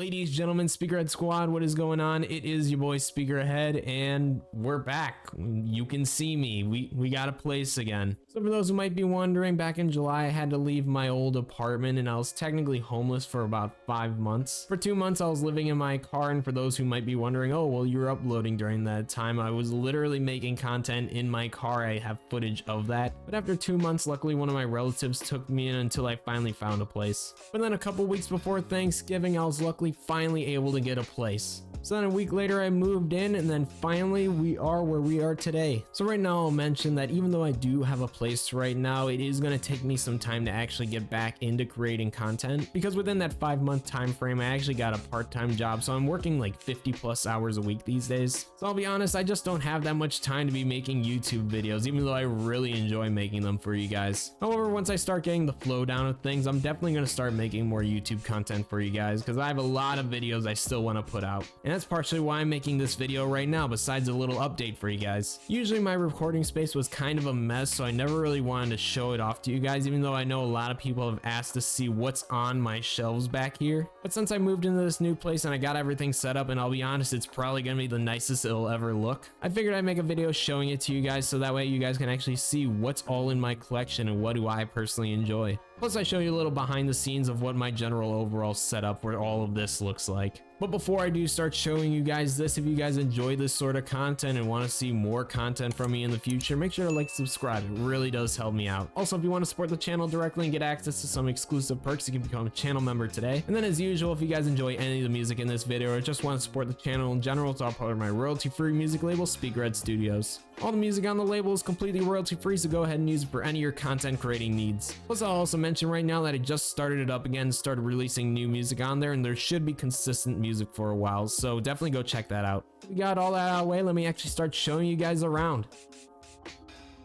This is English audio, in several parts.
Ladies, gentlemen, Speakerhead Squad, what is going on? It is your boy Speakerhead, and we're back. You can see me. We got a place again. So for those who might be wondering, back in July, I had to leave my old apartment, and I was technically homeless for about 5 months. For 2 months, I was living in my car, and for those who might be wondering, oh, well, you were uploading during that time. I was literally making content in my car. I have footage of that. But after 2 months, luckily, one of my relatives took me in until I finally found a place. But then a couple weeks before Thanksgiving, I was luckily finally able to get a place. So then a week later I moved in, and then finally we are where we are today. So right now I'll mention that even though I do have a place right now, it is going to take me some time to actually get back into creating content, because within that 5-month time frame I actually got a part-time job, so I'm working like 50 plus hours a week these days. So I'll be honest, I just don't have that much time to be making YouTube videos, even though I really enjoy making them for you guys. However, once I start getting the flow down of things, I'm definitely going to start making more YouTube content for you guys, because I have a lot of videos I still want to put out. And that's partially why I'm making this video right now, besides a little update for you guys. Usually my recording space was kind of a mess, so I never really wanted to show it off to you guys, even though I know a lot of people have asked to see what's on my shelves back here. But since I moved into this new place and I got everything set up, and I'll be honest, it's probably gonna be the nicest it'll ever look, I figured I'd make a video showing it to you guys, so that way you guys can actually see what's all in my collection and what do I personally enjoy. Plus I show you a little behind the scenes of what my general overall setup for all of this looks like. But before I do start showing you guys this, if you guys enjoy this sort of content and want to see more content from me in the future, make sure to like, subscribe. It really does help me out. Also, if you want to support the channel directly and get access to some exclusive perks, you can become a channel member today. And then as usual, if you guys enjoy any of the music in this video or just want to support the channel in general, it's all part of my royalty-free music label, Speakerhead Studios. All the music on the label is completely royalty-free, so go ahead and use it for any of your content creating needs. Plus, I'll also mention right now that I just started it up again, started releasing new music on there, and there should be consistent music for a while, so definitely go check that out. We got all that out of the way, let me actually start showing you guys around.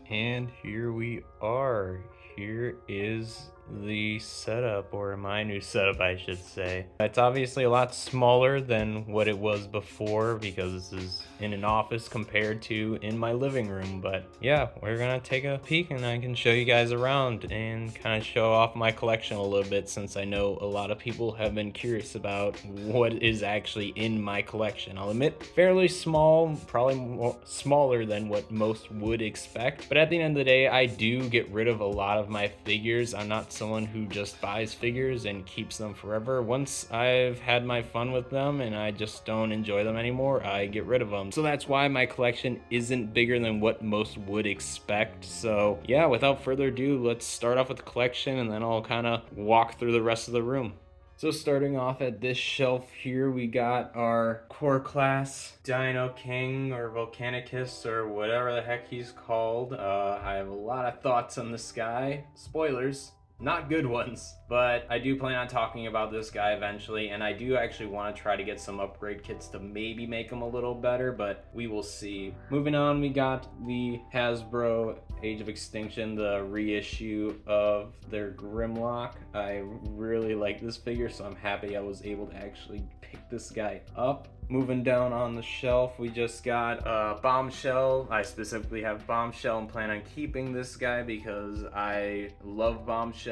And here we are. Here is the setup, or my new setup I should say. It's obviously a lot smaller than what it was before, because this is in an office compared to in my living room. But yeah, we're gonna take a peek and I can show you guys around and kind of show off my collection a little bit, since I know a lot of people have been curious about what is actually in my collection. I'll admit, fairly small, probably more smaller than what most would expect, but at the end of the day I do get rid of a lot of my figures. I'm not someone who just buys figures and keeps them forever. Once I've had my fun with them and I just don't enjoy them anymore, I get rid of them. So that's why my collection isn't bigger than what most would expect. So yeah, without further ado, let's start off with the collection and then I'll kind of walk through the rest of the room. So starting off at this shelf here, we got our core class Dino King, or Volcanicus, or whatever the heck he's called. I have a lot of thoughts on this guy. Spoilers. Not good ones, but I do plan on talking about this guy eventually, and I do actually want to try to get some upgrade kits to maybe make him a little better, but we will see. Moving on, we got the Hasbro Age of Extinction, the reissue of their Grimlock. I really like this figure, so I'm happy I was able to actually pick this guy up. Moving down on the shelf, we just got Bombshell. I specifically have Bombshell and plan on keeping this guy because I love Bombshell.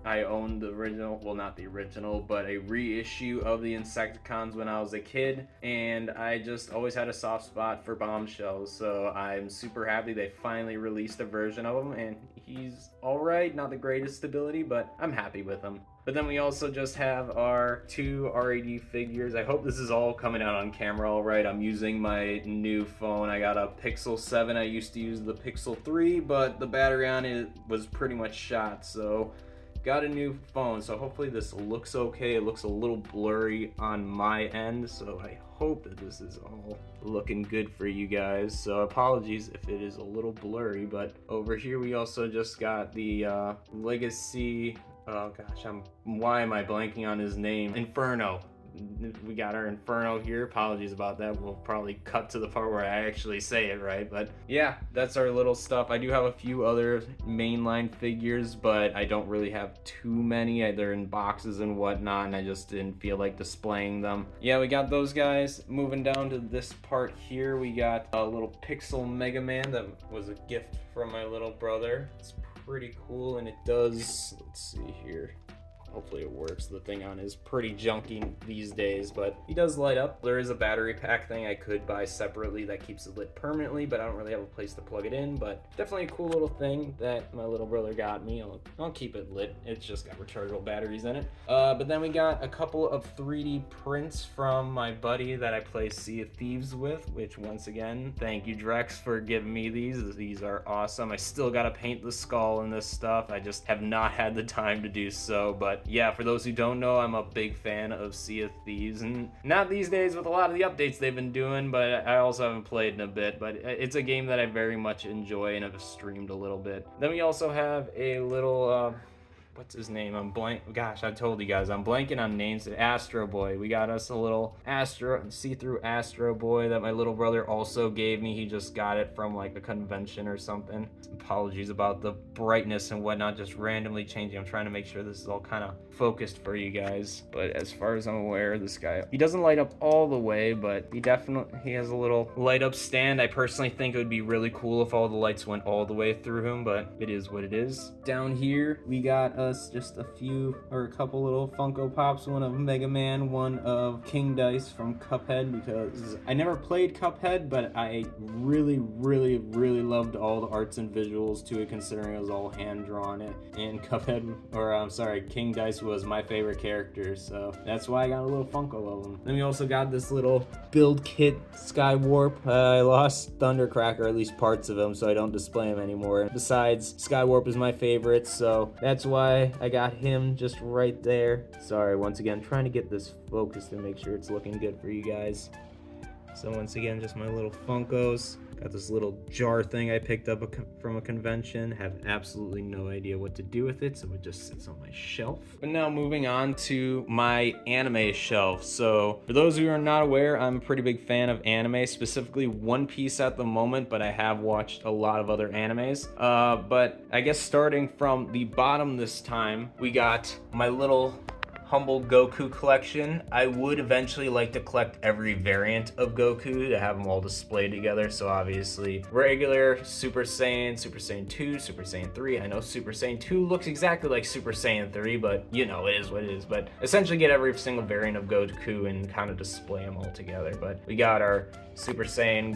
I owned the original, well, not the original, but a reissue of the Insecticons when I was a kid, and I just always had a soft spot for Bombshell, so I'm super happy they finally released a version of him, and he's alright, not the greatest stability, but I'm happy with him. But then we also just have our 2 RAD figures. I hope this is all coming out on camera all right. I'm using my new phone. I got a Pixel 7. I used to use the Pixel 3, but the battery on it was pretty much shot, so got a new phone. So hopefully this looks okay. It looks a little blurry on my end, so I hope that this is all looking good for you guys. So apologies if it is a little blurry, but over here we also just got the Legacy, oh gosh, why am I blanking on his name? Inferno. We got our Inferno here. Apologies about that. We'll probably cut to the part where I actually say it right, but yeah, that's our little stuff. I do have a few other mainline figures, but I don't really have too many. They're in boxes and whatnot, and I just didn't feel like displaying them. Yeah, we got those guys. Moving down to this part here, we got a little Pixel Mega Man that was a gift from my little brother. It's pretty cool, and it does, let's see here, Hopefully it works. The thing on is pretty junky these days, but he does light up. There is a battery pack thing I could buy separately that keeps it lit permanently, but I don't really have a place to plug it in. But definitely a cool little thing that my little brother got me. I'll keep it lit. It's just got rechargeable batteries in it. But then we got a couple of 3D prints from my buddy that I play Sea of Thieves with, which once again, thank you Drex for giving me these. These are awesome. I still gotta paint the skull and this stuff. I just have not had the time to do so, but yeah, for those who don't know, I'm a big fan of Sea of Thieves, and not these days with a lot of the updates they've been doing, but I also haven't played in a bit, but it's a game that I very much enjoy and have streamed a little bit. Then we also have a little, what's his name? Gosh, I told you guys, I'm blanking on names. Astro Boy. We got us a little see-through Astro Boy that my little brother also gave me. He just got it from like a convention or something. Apologies about the brightness and whatnot, just randomly changing. I'm trying to make sure this is all kind of focused for you guys. But as far as I'm aware, this guy, he doesn't light up all the way, but he has a little light up stand. I personally think it would be really cool if all the lights went all the way through him, but it is what it is. Down here, we got us just a couple little Funko Pops, one of Mega Man, one of King Dice from Cuphead, because I never played Cuphead, but I really loved all the arts and visuals to it, considering it was all hand drawn. And King Dice was my favorite character, so that's why I got a little Funko of him. Then we also got this little build kit Skywarp. I lost Thundercracker, at least parts of him, so I don't display him anymore. Besides, Skywarp is my favorite, so that's why I got him just right there. Sorry, once again, trying to get this focused and make sure it's looking good for you guys. So once again, just my little Funkos. Got this little jar thing I picked up from a convention. Have absolutely no idea what to do with it, so it just sits on my shelf. But now moving on to my anime shelf. So for those who are not aware, I'm a pretty big fan of anime, specifically One Piece at the moment, but I have watched a lot of other animes. But I guess starting from the bottom this time, we got my little humble Goku collection. I would eventually like to collect every variant of Goku to have them all displayed together. So obviously regular Super Saiyan, Super Saiyan 2, Super Saiyan 3. I know Super Saiyan 2 looks exactly like Super Saiyan 3, but you know, it is what it is. But essentially get every single variant of Goku and kind of display them all together. But we got our Super Saiyan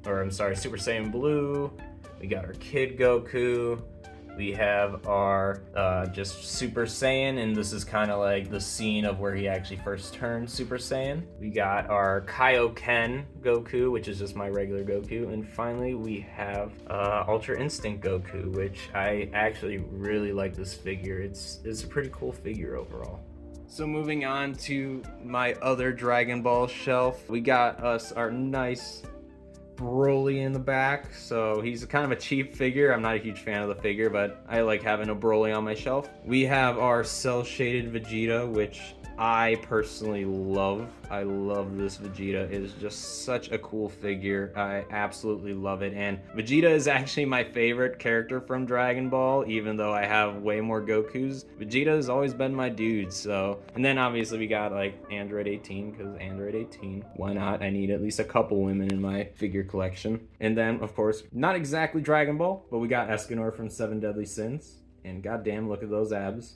Super Saiyan Blue. We got our Kid Goku. We have our just Super Saiyan, and this is kind of like the scene of where he actually first turned Super Saiyan. We got our Kaioken Goku, which is just my regular Goku. And finally, we have Ultra Instinct Goku, which I actually really like this figure. It's a pretty cool figure overall. So moving on to my other Dragon Ball shelf, we got us our nice Broly in the back. So he's kind of a cheap figure. I'm not a huge fan of the figure, but I like having a Broly on my shelf. We have our cell shaded Vegeta, which I personally love. I love this Vegeta. It is just such a cool figure. I absolutely love it. And Vegeta is actually my favorite character from Dragon Ball, even though I have way more Gokus. Vegeta has always been my dude. So, and then obviously we got like Android 18, because Android 18, why not? I need at least a couple women in my figure collection. And then of course, not exactly Dragon Ball, but we got Escanor from Seven Deadly Sins. And goddamn, look at those abs.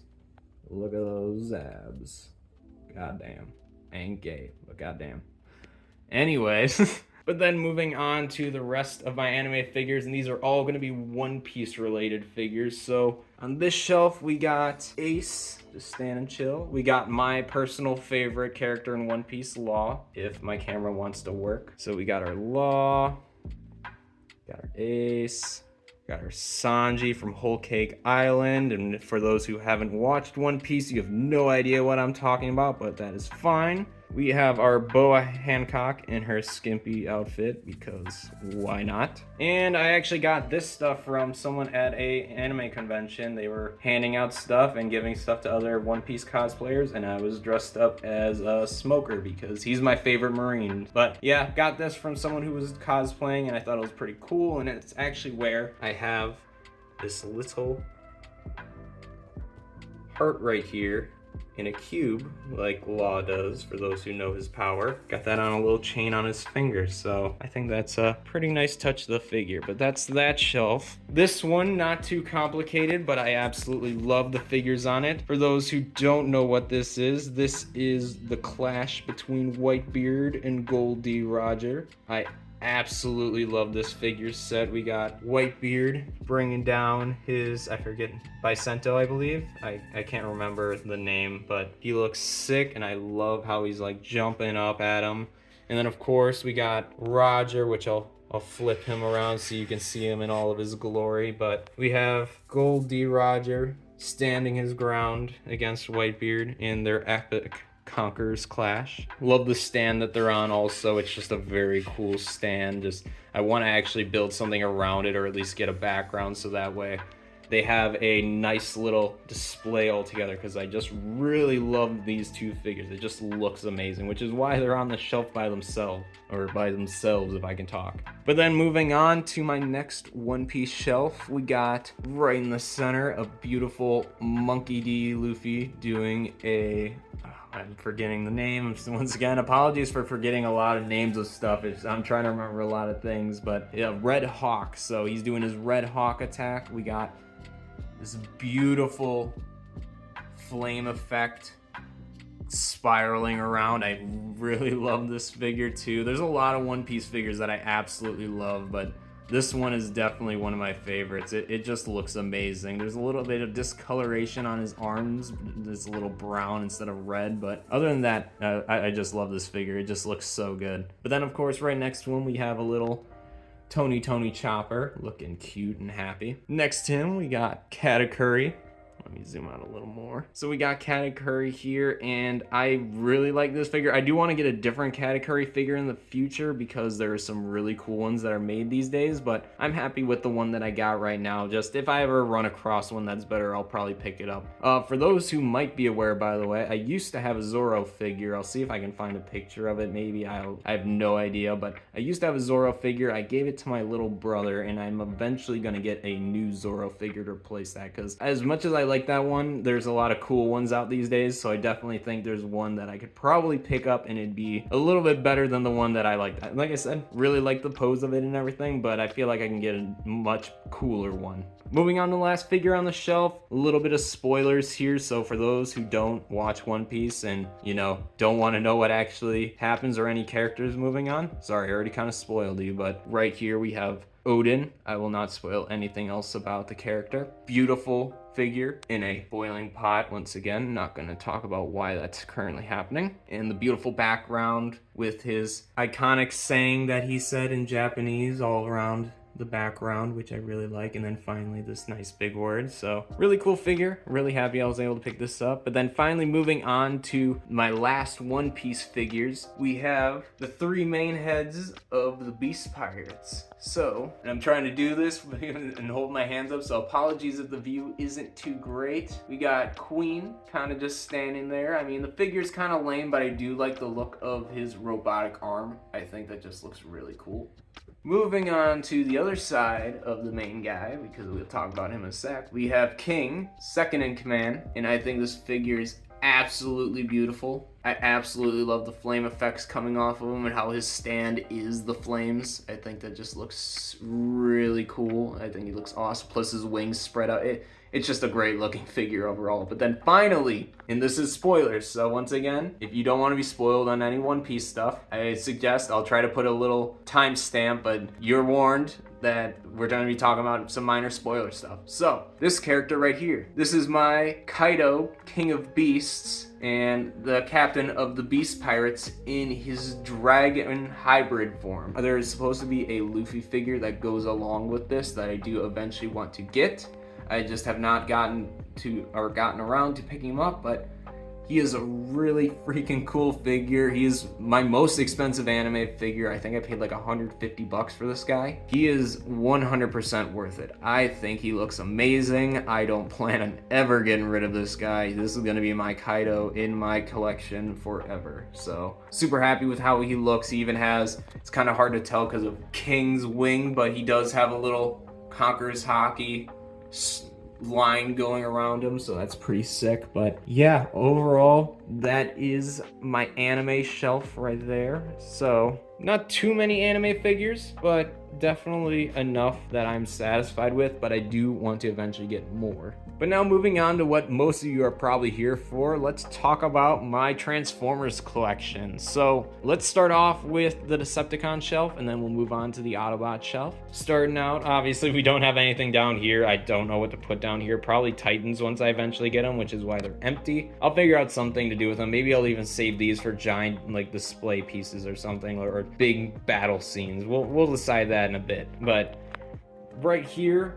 Look at those abs. Goddamn. Ain't gay, but goddamn. Anyways, but then moving on to the rest of my anime figures, and these are all going to be One Piece related figures. So on this shelf, we got Ace, just stand and chill. We got my personal favorite character in One Piece, Law, if my camera wants to work. So we got our Law, got our Ace, got our Sanji from Whole Cake Island, and for those who haven't watched One Piece, you have no idea what I'm talking about, but that is fine. We have our Boa Hancock in her skimpy outfit, because why not? And I actually got this stuff from someone at a anime convention. They were handing out stuff and giving stuff to other One Piece cosplayers, and I was dressed up as a Smoker because he's my favorite Marine. But yeah, got this from someone who was cosplaying, and I thought it was pretty cool, and it's actually where I have this little heart right here in a cube like Law does, for those who know his power. Got that on a little chain on his finger, so I think that's a pretty nice touch to the figure. But that's that shelf. This one, not too complicated, but I absolutely love the figures on it. For those who don't know what this is the clash between Whitebeard and Gold D. Roger. I absolutely love this figure set. We got Whitebeard bringing down his, I forget, Bicento, I believe. I can't remember the name, but he looks sick, and I love how he's like jumping up at him. And then of course we got Roger, which I'll flip him around so you can see him in all of his glory. But we have Gold D. Roger standing his ground against Whitebeard in their epic Conquerors clash. Love the stand that they're on also. It's just a very cool stand. I want to actually build something around it, or at least get a background, so that way they have a nice little display altogether, because I just really love these two figures. It just looks amazing, which is why they're on the shelf by themselves, or by themselves if I can talk. But then moving on to my next One Piece shelf, we got right in the center a beautiful Monkey D. Luffy doing a... I'm forgetting the name. Once again, apologies for forgetting a lot of names of stuff. I'm trying to remember a lot of things, but yeah, Red Hawk. So he's doing his Red Hawk attack. We got this beautiful flame effect spiraling around. I really love this figure too. There's a lot of One Piece figures that I absolutely love, but this one is definitely one of my favorites. It just looks amazing. There's a little bit of discoloration on his arms. It's a little brown instead of red, but other than that, I just love this figure. It just looks so good. But then of course right next to him we have a little Tony Chopper, looking cute and happy. Next to him we got Katakuri. Let me zoom out a little more. So we got Katakuri here, and I really like this figure. I do want to get a different Katakuri figure in the future, because there are some really cool ones that are made these days, but I'm happy with the one that I got right now. Just if I ever run across one that's better, I'll probably pick it up. For those who might be aware, by the way, I used to have a Zoro figure. I'll see if I can find a picture of it. Maybe I have no idea, but I used to have a Zoro figure. I gave it to my little brother, and I'm eventually going to get a new Zoro figure to replace that, because as much as I like that one, there's a lot of cool ones out these days, so I definitely think there's one that I could probably pick up and it'd be a little bit better than the one that I liked. Like I said, really like the pose of it and everything, but I feel like I can get a much cooler one. Moving on to the last figure on the shelf, a little bit of spoilers here, so for those who don't watch One Piece and, you know, don't want to know what actually happens or any characters moving on, sorry, I already kind of spoiled you, but right here we have Odin. I will not spoil anything else about the character. Beautiful figure in a boiling pot. Once again, not going to talk about why that's currently happening. And the beautiful background with his iconic saying that he said in Japanese all around the background, which I really like. And then finally this nice big word. So really cool figure. Really happy I was able to pick this up. But then finally moving on to my last One Piece figures, we have the three main heads of the Beast Pirates. So, and I'm trying to do this and hold my hands up, so apologies if the view isn't too great. We got Queen kind of just standing there. I mean, the figure's kind of lame, but I do like the look of his robotic arm. I think that just looks really cool. Moving on to the other side of the main guy, because we'll talk about him in a sec, we have King, second in command, and I think this figure is absolutely beautiful. I absolutely love the flame effects coming off of him and how his stand is the flames. I think that just looks really cool. I think he looks awesome. Plus his wings spread out. It's just a great looking figure overall. But then finally, and this is spoilers, so once again, if you don't want to be spoiled on any One Piece stuff, I suggest I'll try to put a little timestamp, but you're warned that we're going to be talking about some minor spoiler stuff. So, this character right here. This is my Kaido, King of Beasts, and the captain of the Beast Pirates in his dragon hybrid form. There is supposed to be a Luffy figure that goes along with this that I do eventually want to get. I just have not gotten around to picking him up, but he is a really freaking cool figure. He is my most expensive anime figure. I think I paid like $150 for this guy. He is 100% worth it. I think he looks amazing. I don't plan on ever getting rid of this guy. This is gonna be my Kaido in my collection forever. So super happy with how he looks. He even has, it's kind of hard to tell because of King's wing, but he does have a little Conqueror's Hockey line going around him, so that's pretty sick. But yeah, overall, that is my anime shelf right there. So not too many anime figures, but definitely enough that I'm satisfied with, but I do want to eventually get more. But now moving on to what most of you are probably here for, let's talk about my Transformers collection. So let's start off with the Decepticon shelf, and then we'll move on to the Autobot shelf. Starting out, obviously we don't have anything down here. I don't know what to put down here. Probably Titans once I eventually get them, which is why they're empty. I'll figure out something to do with them. Maybe I'll even save these for giant like display pieces or something, or big battle scenes. We'll decide that in a bit. But right here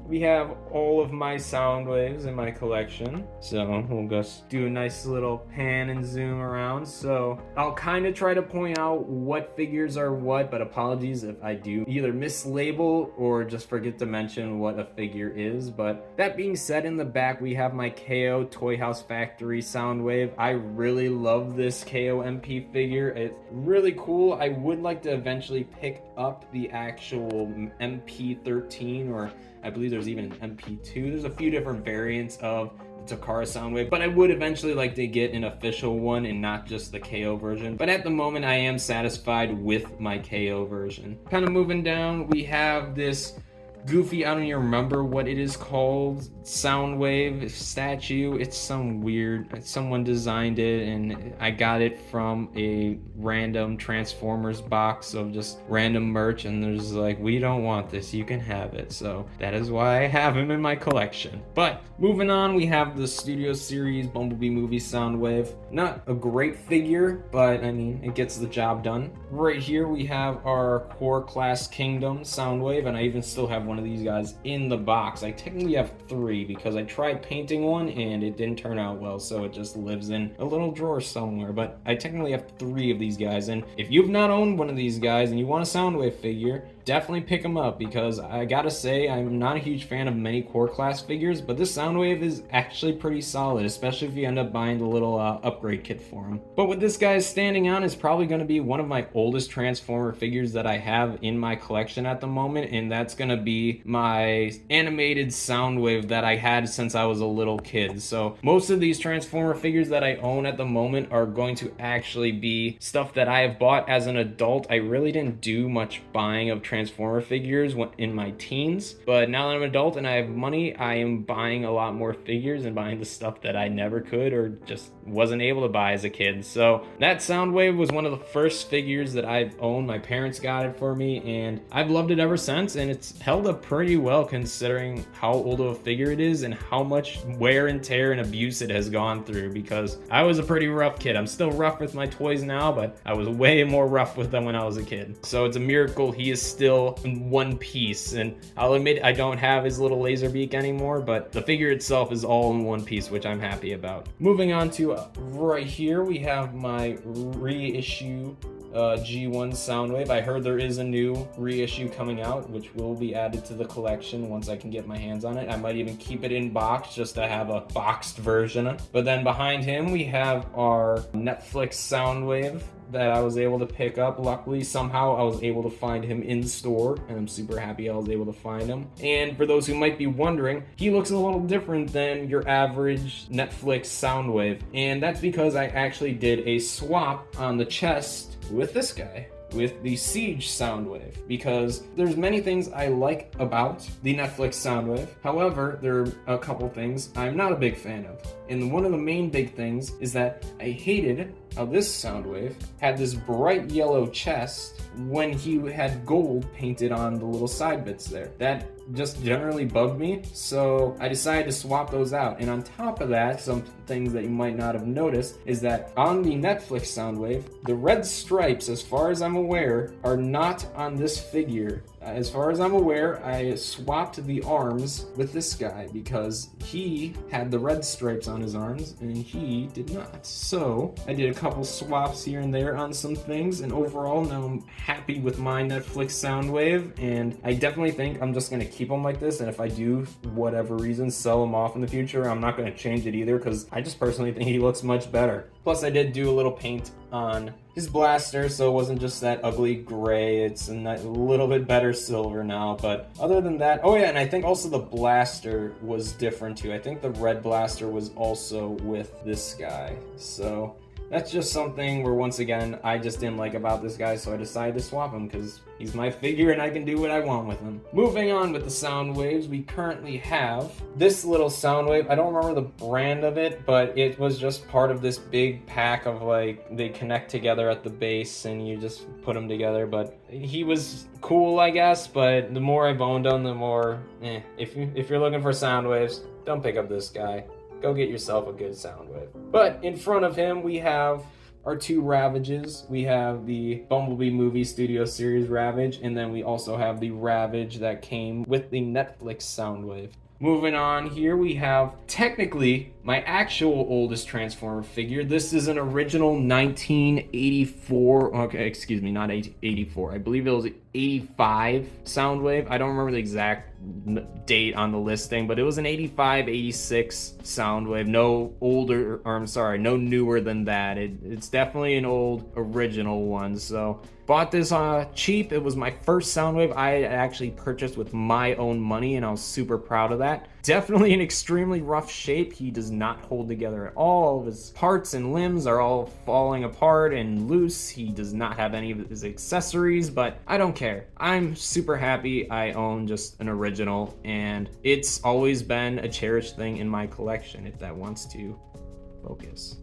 we have all of my Soundwaves in my collection. So we'll just do a nice little pan and zoom around. So I'll kind of try to point out what figures are what, but apologies if I do either mislabel or just forget to mention what a figure is. But that being said, in the back we have my KO Toy House Factory Soundwave. I really love this KO MP figure. It's really cool. I would like to eventually pick up the actual MP13, or I believe there's even an MP2. There's a few different variants of the Takara Soundwave, but I would eventually like to get an official one and not just the KO version. But at the moment, I am satisfied with my KO version. Kind of moving down, we have this goofy, I don't even remember what it is called, Soundwave statue. It's some weird, someone designed it and I got it from a random Transformers box of just random merch, and there's like, we don't want this, you can have it. So that is why I have him in my collection. But moving on, we have the Studio Series Bumblebee movie Soundwave. Not a great figure, but I mean, it gets the job done. Right here we have our Core Class Kingdom Soundwave, and I even still have one of these guys in the box. I technically have 3 because I tried painting one and it didn't turn out well, so it just lives in a little drawer somewhere. But I technically have 3 of these guys, and if you've not owned one of these guys and you want a Soundwave figure, definitely pick them up, because I gotta say, I'm not a huge fan of many Core Class figures, but this Soundwave is actually pretty solid, especially if you end up buying the little upgrade kit for him. But what this guy is standing on is probably going to be one of my oldest Transformer figures that I have in my collection at the moment, and that's going to be my animated Soundwave that I had since I was a little kid. So most of these Transformer figures that I own at the moment are going to actually be stuff that I have bought as an adult. I really didn't do much buying of Transformer figures in my teens, but now that I'm an adult and I have money, I am buying a lot more figures and buying the stuff that I never could or just wasn't able to buy as a kid. So that Soundwave was one of the first figures that I've owned. My parents got it for me and I've loved it ever since, and it's held up pretty well considering how old of a figure it is and how much wear and tear and abuse it has gone through, because I was a pretty rough kid. I'm still rough with my toys now, but I was way more rough with them when I was a kid. So it's a miracle he is still in one piece, and I'll admit I don't have his little laser beak anymore, but the figure itself is all in one piece, which I'm happy about. Moving on to right here, we have my reissue G1 Soundwave. I heard there is a new reissue coming out, which will be added to the collection once I can get my hands on it. I might even keep it in box just to have a boxed version. But then behind him, we have our Netflix Soundwave that I was able to pick up. Luckily, somehow I was able to find him in store, and I'm super happy I was able to find him. And for those who might be wondering, he looks a little different than your average Netflix Soundwave, and that's because I actually did a swap on the chest with this guy, with the Siege Soundwave, because there's many things I like about the Netflix Soundwave. However, there are a couple things I'm not a big fan of. And one of the main big things is that I hated how this Soundwave had this bright yellow chest when he had gold painted on the little side bits there. That just generally bugged me, so I decided to swap those out. And on top of that, some things that you might not have noticed is that on the Netflix Soundwave, the red stripes, as far as I'm aware, are not on this figure. As far as I'm aware, I swapped the arms with this guy because he had the red stripes on his arms and he did not. So I did a couple swaps here and there on some things, and overall now I'm happy with my Netflix Soundwave, and I definitely think I'm just going to keep them like this, and if I do, whatever reason, sell them off in the future, I'm not going to change it either, because I just personally think he looks much better. Plus I did do a little paint on his blaster, so it wasn't just that ugly gray. It's a little bit better silver now. But other than that, oh yeah, and I think also the blaster was different too. I think the red blaster was also with this guy. So that's just something where, once again, I just didn't like about this guy, so I decided to swap him because he's my figure and I can do what I want with him. Moving on with the sound waves, we currently have this little sound wave. I don't remember the brand of it, but it was just part of this big pack of, like, they connect together at the base and you just put them together. But he was cool, I guess, but the more I've owned him, the more, if you're looking for sound waves, don't pick up this guy. Go get yourself a good sound wave. But in front of him, we have our two Ravages. We have the Bumblebee Movie Studio Series Ravage, and then we also have the Ravage that came with the Netflix Soundwave. Moving on here, we have technically my actual oldest Transformer figure. This is an original 1984, okay, excuse me, not 84. I believe it was 85 Soundwave. I don't remember the exact date on the listing, but it was an 85, 86 Soundwave. No older, or I'm sorry, no newer than that. It's definitely an old original one. So bought this cheap. It was my first Soundwave I actually purchased with my own money, and I was super proud of that. Definitely in extremely rough shape. He does not hold together at all. All of his parts and limbs are all falling apart and loose. He does not have any of his accessories, but I don't care. I'm super happy I own just an original, and it's always been a cherished thing in my collection, if that wants to focus.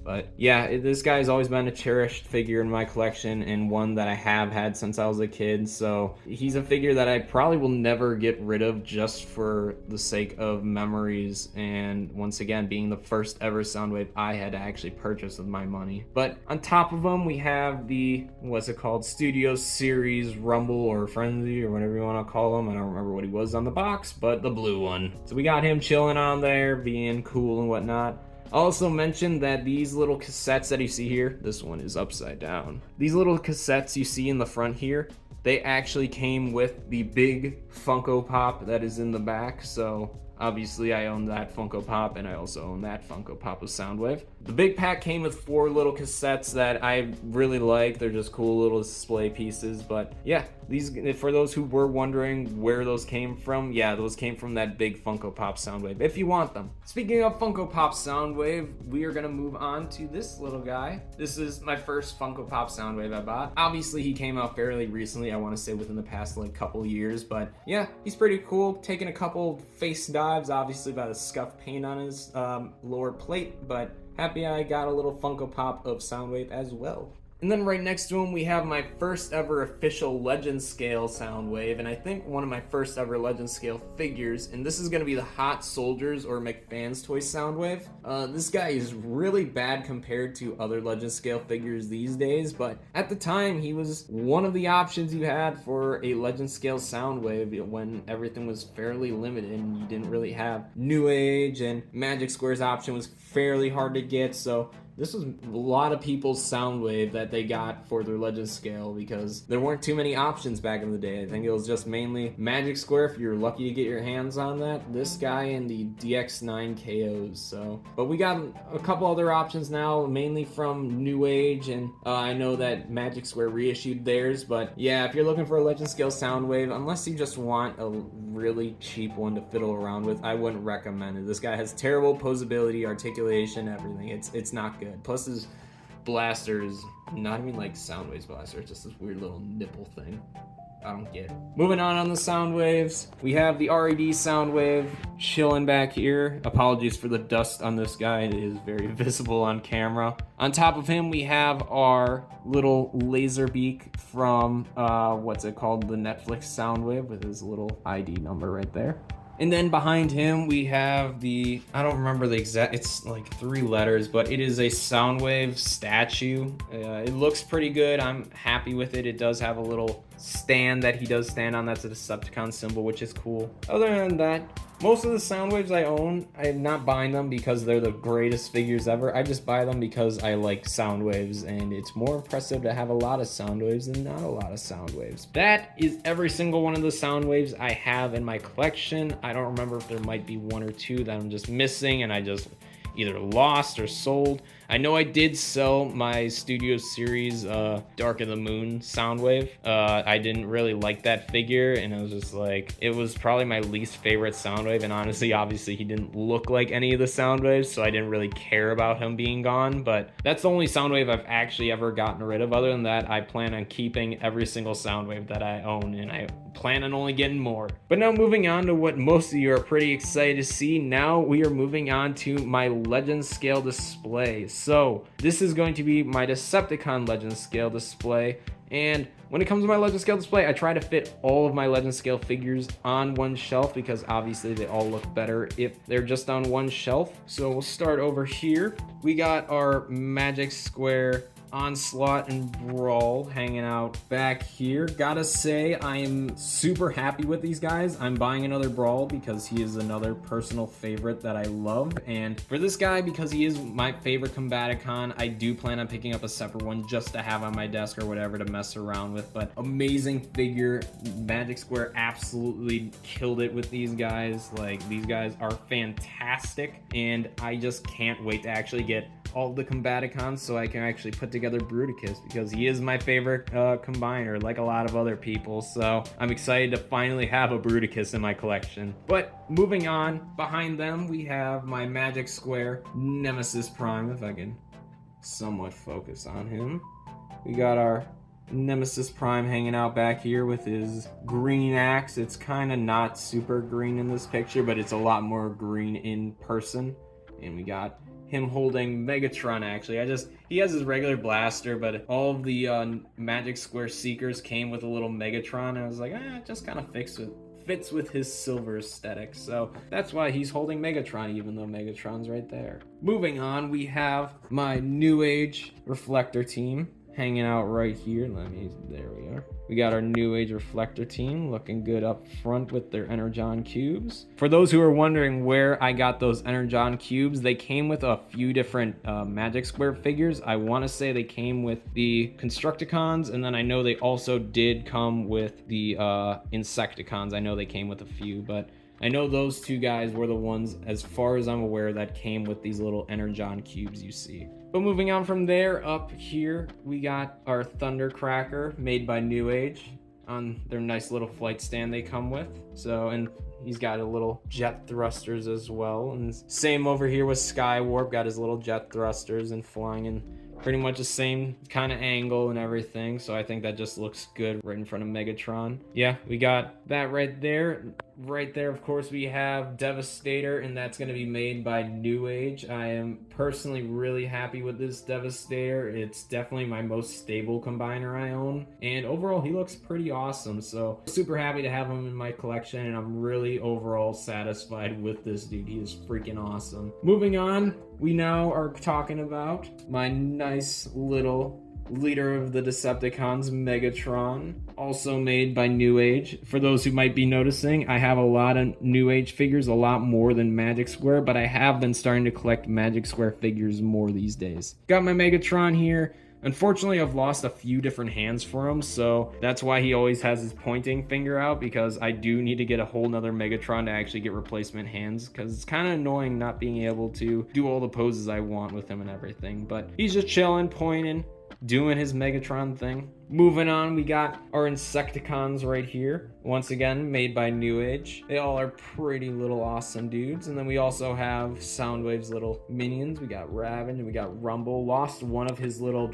But yeah, this guy's always been a cherished figure in my collection, and one that I have had since I was a kid. So he's a figure that I probably will never get rid of, just for the sake of memories, and once again, being the first ever Soundwave I had to actually purchase with my money. But on top of him, we have the, what's it called, Studio Series Rumble or Frenzy or whatever you want to call him. I don't remember what he was on the box, but the blue one. So we got him chilling on there, being cool and whatnot. Also mentioned that these little cassettes that you see here, this one is upside down. These little cassettes you see in the front here, they actually came with the big Funko Pop that is in the back. So obviously I own that Funko Pop, and I also own that Funko Pop of Soundwave. The big pack came with 4 little cassettes that I really like. They're just cool little display pieces. But yeah, these, for those who were wondering where those came from, yeah, those came from that big Funko Pop Soundwave, if you want them. Speaking of Funko Pop Soundwave, we are gonna move on to this little guy. This is my first Funko Pop Soundwave I bought. Obviously he came out fairly recently, I want to say within the past like couple years, but yeah, he's pretty cool. Taking a couple face dives, obviously by the scuff paint on his lower plate, but happy I got a little Funko Pop of Soundwave as well. And then right next to him, we have my first ever official Legend Scale Soundwave, and I think one of my first ever Legend Scale figures, and this is going to be the Hot Soldiers or McFan's Toy Soundwave. This guy is really bad compared to other Legend Scale figures these days, but at the time, he was one of the options you had for a Legend Scale Soundwave when everything was fairly limited and you didn't really have New Age, and Magic Square's option was fairly hard to get, so this was a lot of people's Soundwave that they got for their Legend Scale, because there weren't too many options back in the day. I think it was just mainly Magic Square, if you're lucky to get your hands on that, this guy, and the DX9 KOs. So, but we got a couple other options now, mainly from New Age, and I know that Magic Square reissued theirs, but yeah, if you're looking for a Legend Scale Soundwave, unless you just want a really cheap one to fiddle around with, I wouldn't recommend it. This guy has terrible posability, articulation, everything. It's not good. Plus his blaster is not even like Soundwave's blaster, it's just this weird little nipple thing. I don't get it. Moving on the Soundwaves, we have the RED Soundwave chilling back here. Apologies for the dust on this guy, it is very visible on camera. On top of him, we have our little Laserbeak from, what's it called, the Netflix Soundwave, with his little ID number right there. And then behind him, we have the, I don't remember the exact, it's like 3 letters, but it is a Soundwave statue. It looks pretty good. I'm happy with it. It does have a little stand that he does stand on. That's a Decepticon symbol, which is cool. Other than that, most of the Soundwaves I own, I'm not buying them because they're the greatest figures ever. I just buy them because I like Soundwaves, and it's more impressive to have a lot of Soundwaves than not a lot of Soundwaves. That is every single one of the Soundwaves I have in my collection. I don't remember if there might be 1 or 2 that I'm just missing and I just either lost or sold. I know I did sell my Studio Series Dark of the Moon Soundwave. I didn't really like that figure, and I was just like, it was probably my least favorite Soundwave, and honestly, obviously, he didn't look like any of the Soundwaves, so I didn't really care about him being gone, but that's the only Soundwave I've actually ever gotten rid of. Other than that, I plan on keeping every single Soundwave that I own, and I plan on only getting more. But now moving on to what most of you are pretty excited to see, now we are moving on to my Legend Scale display. So this is going to be my Decepticon Legend Scale display, and when it comes to my Legend Scale display, I try to fit all of my Legend Scale figures on one shelf because obviously they all look better if they're just on one shelf. So we'll start over here. We got our Magic Square Onslaught and Brawl hanging out back here. Gotta say, I am super happy with these guys. I'm buying another Brawl because he is another personal favorite that I love. And for this guy, because he is my favorite Combaticon, I do plan on picking up a separate one just to have on my desk or whatever to mess around with. But amazing figure. Magic Square absolutely killed it with these guys. Like, these guys are fantastic, and I just can't wait to actually get all the Combaticons so I can actually put together Bruticus because he is my favorite combiner, like a lot of other people. So I'm excited to finally have a Bruticus in my collection. But moving on, behind them we have my Magic Square Nemesis Prime, if I can somewhat focus on him. We got our Nemesis Prime hanging out back here with his green axe. It's kind of not super green in this picture, but it's a lot more green in person. And we got him holding Megatron. Actually, he has his regular blaster, but all of the Magic Square Seekers came with a little Megatron, and I was like, it just kind of fits with his silver aesthetic, so that's why he's holding Megatron, even though Megatron's right there. Moving on, we have my New Age Reflector team hanging out right here. There we are. We got our New Age Reflector team looking good up front with their Energon cubes. For those who are wondering where I got those Energon cubes, they came with a few different Magic Square figures. I want to say they came with the Constructicons, and then I know they also did come with the Insecticons. I know they came with a few, but I know those two guys were the ones, as far as I'm aware, that came with these little Energon cubes you see. But moving on from there, up here, we got our Thundercracker made by New Age on their nice little flight stand they come with. So, and he's got a little jet thrusters as well. And same over here with Skywarp, got his little jet thrusters and flying in pretty much the same kind of angle and everything, so I think that just looks good right in front of Megatron. Yeah, we got that right there. Right there, of course, we have Devastator, and that's going to be made by New Age. I am personally really happy with this Devastator. It's definitely my most stable combiner I own, and overall he looks pretty awesome, so super happy to have him in my collection, and I'm really overall satisfied with this dude. He is freaking awesome. Moving on, we now are talking about my nice little leader of the Decepticons, Megatron, also made by New Age. For those who might be noticing, I have a lot of New Age figures, a lot more than Magic Square, but I have been starting to collect Magic Square figures more these days. Got my Megatron here. Unfortunately, I've lost a few different hands for him, so that's why he always has his pointing finger out, because I do need to get a whole nother Megatron to actually get replacement hands, because it's kind of annoying not being able to do all the poses I want with him and everything. But he's just chilling, pointing, doing his Megatron thing. Moving on, we got our Insecticons right here. Once again, made by New Age. They all are pretty little awesome dudes. And then we also have Soundwave's little minions. We got Raven and we got Rumble. Lost one of his little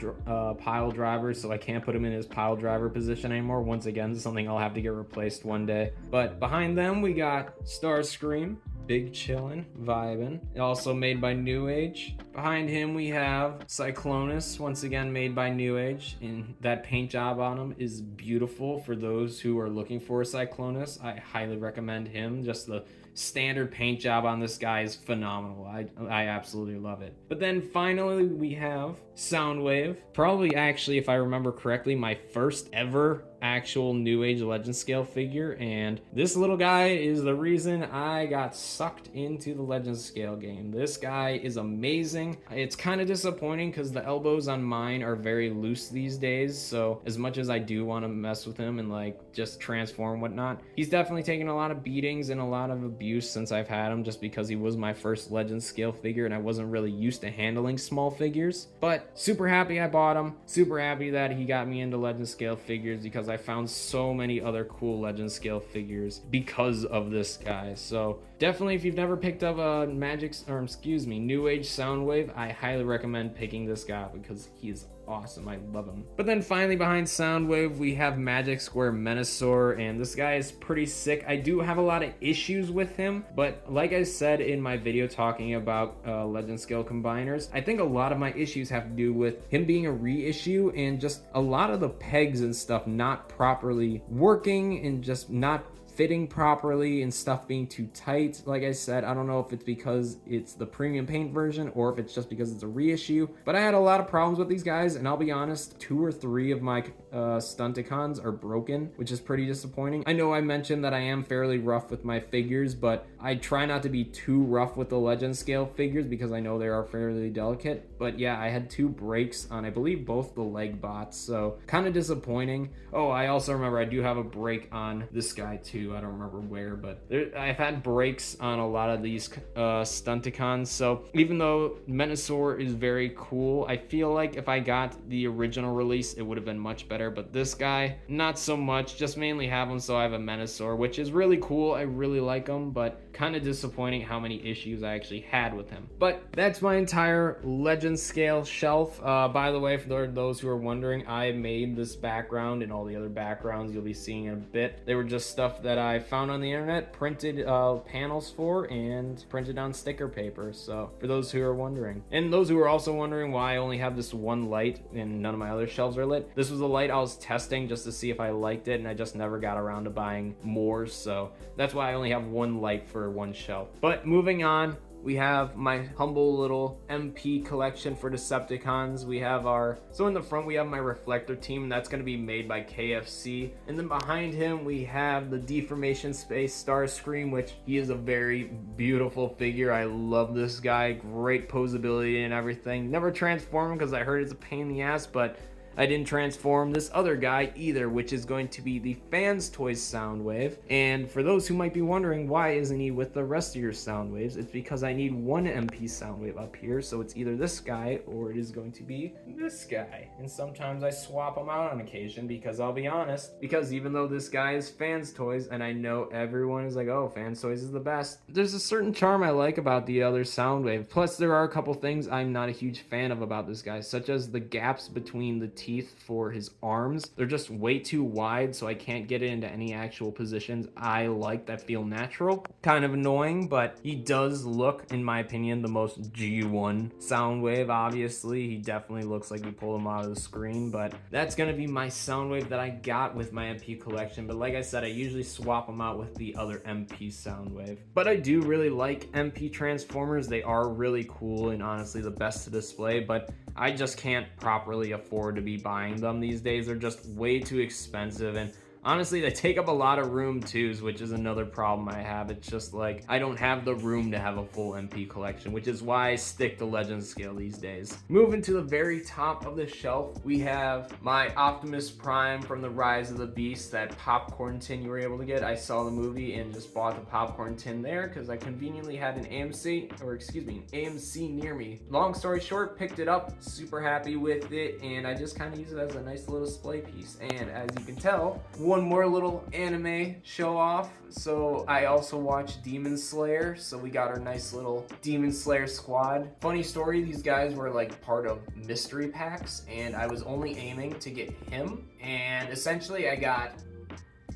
pile drivers, so I can't put him in his pile driver position anymore. Once again, something I'll have to get replaced one day. But behind them, we got Starscream. Big chillin', vibin'. Also made by New Age. Behind him we have Cyclonus, once again made by New Age, and that paint job on him is beautiful. For those who are looking for a Cyclonus, I highly recommend him. Just the standard paint job on this guy is phenomenal. I absolutely love it. But then finally we have Soundwave. Probably, actually, if I remember correctly, my first ever actual New Age Legend Scale figure, and this little guy is the reason I got sucked into the Legend Scale game. This guy is amazing. missing. It's kind of disappointing because the elbows on mine are very loose these days, so as much as I do want to mess with him and like just transform and whatnot, he's definitely taken a lot of beatings and a lot of abuse since I've had him, just because he was my first legend scale figure and I wasn't really used to handling small figures. But super happy I bought him, super happy that he got me into legend scale figures, because I found so many other cool legend scale figures because of this guy. So definitely, if you've never picked up a New Age Soundwave, I highly recommend picking this guy up because he is awesome. I love him. But then finally behind Soundwave, we have Magic Square Menasor, and this guy is pretty sick. I do have a lot of issues with him, but like I said in my video talking about legend scale combiners, I think a lot of my issues have to do with him being a reissue and just a lot of the pegs and stuff not properly working and just not fitting properly and stuff being too tight. Like I said, I don't know if it's because it's the premium paint version or if it's just because it's a reissue, but I had a lot of problems with these guys, and I'll be honest, 2 or 3 of my Stunticons are broken, which is pretty disappointing. I know I mentioned that I am fairly rough with my figures, but I try not to be too rough with the legend scale figures because I know they are fairly delicate. But yeah, I had 2 breaks on, I believe, both the leg bots, so kind of disappointing. Oh, I also remember I do have a break on this guy too. I don't remember where, but I've had breaks on a lot of these Stunticons. So even though Menasor is very cool, I feel like if I got the original release, it would have been much better. But this guy, not so much. Just mainly have him so I have a Menasor, which is really cool. I really like him, but kind of disappointing how many issues I actually had with him. But that's my entire legend scale shelf. By the way, for those who are wondering, I made this background and all the other backgrounds you'll be seeing in a bit. They were just stuff that I found on the internet, printed panels for, and printed on sticker paper. So for those who are wondering, and those who are also wondering why I only have this one light and none of my other shelves are lit, this was a light I was testing just to see if I liked it, and I just never got around to buying more, so that's why I only have one light for one shelf. But moving on, we have my humble little MP collection for Decepticons. We have so in the front we have my reflector team, and that's going to be made by KFC. And then behind him we have the Deformation Space Starscream, which he is a very beautiful figure. I love this guy, great posability and everything. Never transform him because I heard it's a pain in the ass, but I didn't transform this other guy either, which is going to be the Fans Toys Soundwave. And for those who might be wondering, why isn't he with the rest of your Soundwaves? It's because I need one MP Soundwave up here, so it's either this guy or it is going to be this guy. And sometimes I swap them out on occasion because I'll be honest, because even though this guy is Fans Toys, and I know everyone is like, oh, Fans Toys is the best, there's a certain charm I like about the other Soundwave. Plus, there are a couple things I'm not a huge fan of about this guy, such as the gaps between the teeth for his arms. They're just way too wide, so I can't get it into any actual positions I like that feel natural. Kind of annoying, but he does look, in my opinion, the most G1 Soundwave. Obviously, he definitely looks like we pulled him out of the screen, but that's gonna be my Soundwave that I got with my MP collection. But like I said, I usually swap them out with the other MP Soundwave. But I do really like MP Transformers. They are really cool and honestly the best to display, but I just can't properly afford to be buying them these days. They're just way too expensive, and honestly, they take up a lot of room too, which is another problem I have. It's just like, I don't have the room to have a full MP collection, which is why I stick to Legend Scale these days. Moving to the very top of the shelf, we have my Optimus Prime from the Rise of the Beast, that popcorn tin you were able to get. I saw the movie and just bought the popcorn tin there because I conveniently had an AMC near me. Long story short, picked it up, super happy with it, and I just kind of use it as a nice little display piece. And as you can tell, one more little anime show off. So I also watched Demon Slayer, so we got our nice little Demon Slayer squad. Funny story, these guys were like part of mystery packs, and I was only aiming to get him, and essentially I got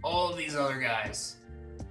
all of these other guys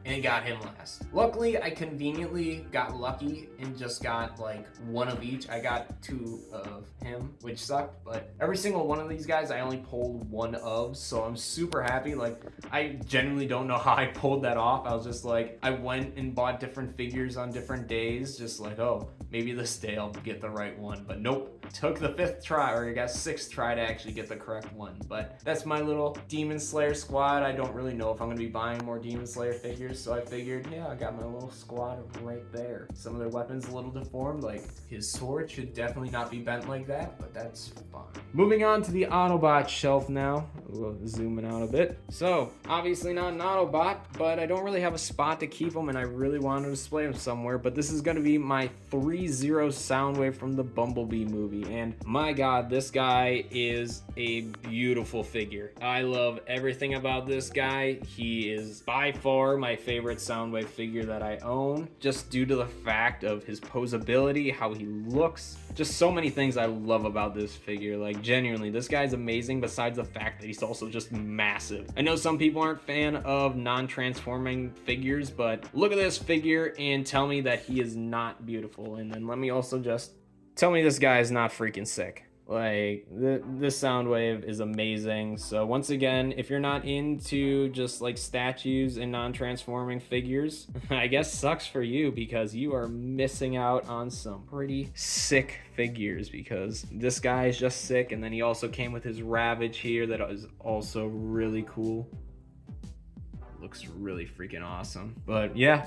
and got him last. Luckily, I conveniently got lucky and just got like one of each. I got 2 of him, which sucked, but every single one of these guys I only pulled 1 of, so I'm super happy. Like, I genuinely don't know how I pulled that off. I was just like, I went and bought different figures on different days, just like, oh, maybe this day I'll get the right one, but nope. Took the 5th try, or I guess 6th try to actually get the correct one. But that's my little Demon Slayer squad. I don't really know if I'm gonna be buying more Demon Slayer figures, figures, so I figured, yeah, I got my little squad right there. Some of their weapons a little deformed, like his sword should definitely not be bent like that, but that's fine. Moving on to the Autobot shelf now. We'll zoom in out a bit. So, obviously not an Autobot, but I don't really have a spot to keep them, and I really want to display them somewhere, but this is going to be my 3-0 Soundwave from the Bumblebee movie, and my god, this guy is a beautiful figure. I love everything about this guy. He is by far my favorite Soundwave figure that I own, just due to the fact of his posability, how he looks, just so many things I love about this figure. Like, genuinely, this guy's amazing besides the fact that he's also just massive. I know some people aren't fan of non-transforming figures, but look at this figure and tell me that he is not beautiful, and then let me also just tell me this guy is not freaking sick. Like, this Soundwave is amazing. So once again, if you're not into just like statues and non-transforming figures, I guess sucks for you, because you are missing out on some pretty sick figures, because this guy is just sick. And then he also came with his Ravage here that is also really cool. Looks really freaking awesome. But yeah,